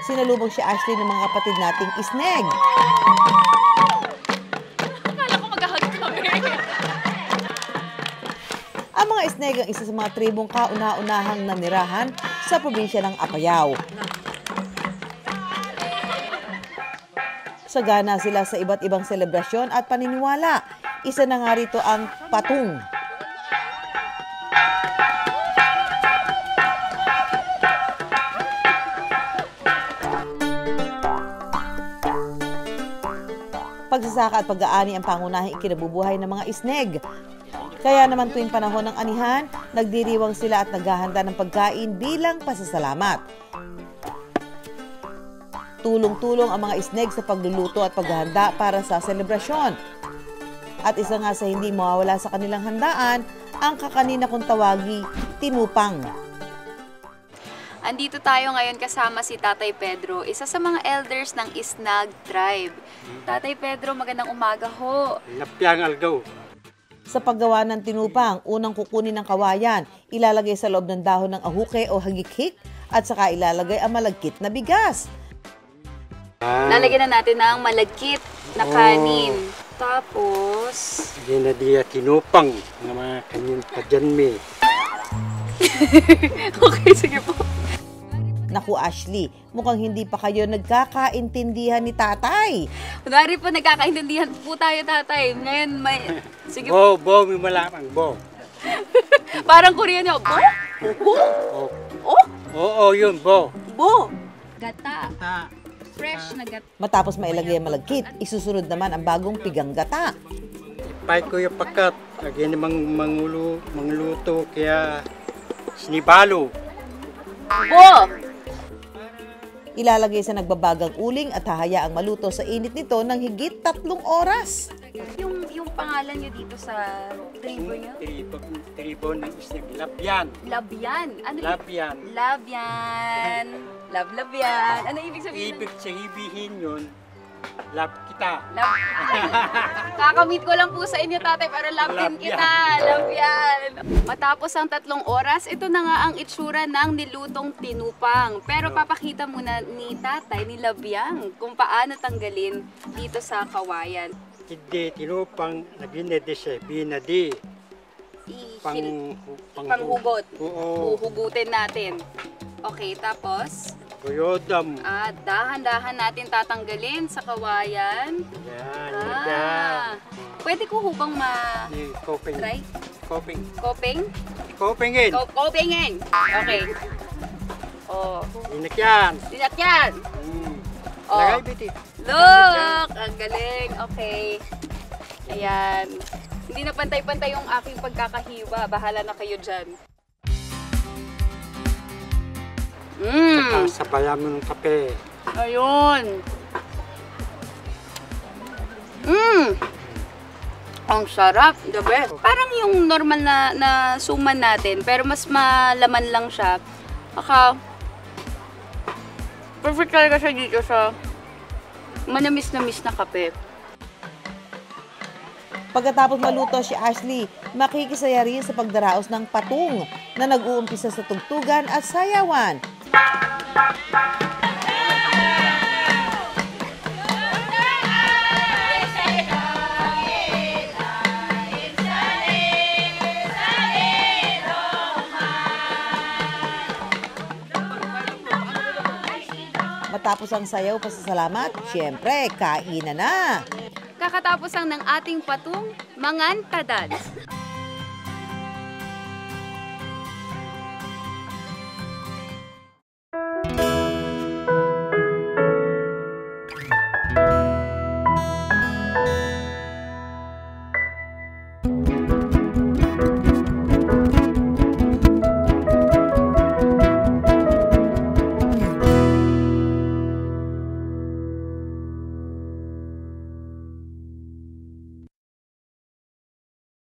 Sinalubong si Ashley ng mga kapatid nating isneg. Akala ko mag-hug kami. Ang mga isneg ang isa sa mga tribong kauna-unahang nanirahan sa probinsya ng Apayao. Sagana sila sa iba't ibang selebrasyon at paniniwala. Isa na nga rito ang patung. Pagsasaka at pag-aani ang pangunahing ikinabubuhay ng mga isneg. Kaya naman tuwing panahon ng anihan, nagdiriwang sila at naghahanda ng pagkain bilang pasasalamat. Tulong-tulong ang mga isneg sa pagluluto at paghahanda para sa selebrasyon. At isa nga sa hindi mawawala sa kanilang handaan, ang kakanina kong tawagi, tinupang. Andito tayo ngayon kasama si Tatay Pedro, isa sa mga elders ng Isnag tribe. Tatay Pedro, magandang umaga ho. Lapyang algaw. Sa paggawa ng tinupang, unang kukunin ng kawayan, ilalagay sa loob ng dahon ng ahuke o hagikhik at saka ilalagay ang malagkit na bigas. Lalagyan na natin ng malagkit na kanin. Tapos... Hindi na diya tinupang ng mga kanyin kajanmi. Okay, sige po. Naku Ashley, mukhang hindi pa kayo nagkakaintindihan ni tatay. Kunwari po, nagkakaintindihan po tayo, tatay. Ngayon, may... Sige Bo, may malamang, bo. Parang Korean yun. Bo? Bo? Oh. Oh? Oo, yun, bo. Bo? Gata. Fresh na gata. Matapos mailagay ang malagkit, isusunod naman ang bagong pigang gata. Ipay ko yung pakat. Lagi namang mangluto, kaya sinibalo. Bo! Ilalagay sa nagbabagang uling at hahayaang maluto sa init nito ng higit 3 oras. Yung pangalan nyo dito sa tribo nyo? Tribo ng isneg. Lapyan. Labyan. Ano Lapyan. Labyan. Labyan. Ano ibig sabihin? Ibig sabihin yun, lap kita. Kakamit ko lang po sa inyo, tatay, para love din kita. Labyan. Matapos ang 3 oras, ito na nga ang itsura ng nilutong tinupang. Pero papakita muna ni tatay, ni Labyang, kung paano tanggalin dito sa kawayan. Hindi, tinupang na binadi siya, binadi. Panghugot. Oo. Huhugutin natin. Okay, tapos? Tuyodam. Dahan-dahan natin tatanggalin sa kawayan. Yan. Pwede ko hubang Koping. try? Koping. Koping? Kopingin. Kopingin. Okay. Oh. Inakyan. Dinakyan. Oh. Lagay, biti. Look! Ang galing. Okay. Ayan. Hindi na pantay-pantay yung aking pagkakahiwa. Bahala na kayo dyan. Sabayan mo ng kape. Ayun. Ang sarap. The best. Parang yung normal na suman natin, pero mas malaman lang siya. Perfect talaga siya dito sa manamis-namis na kape. Pagkatapos maluto si Ashley, makikisaya rin sa pagdaraos ng patung na nag-uumpisa sa tugtugan at sayawan. Matapos ang sayaw, pasasalamat, siyempre, kainan na. Kakatapos ang ng ating patung, Mangantadad.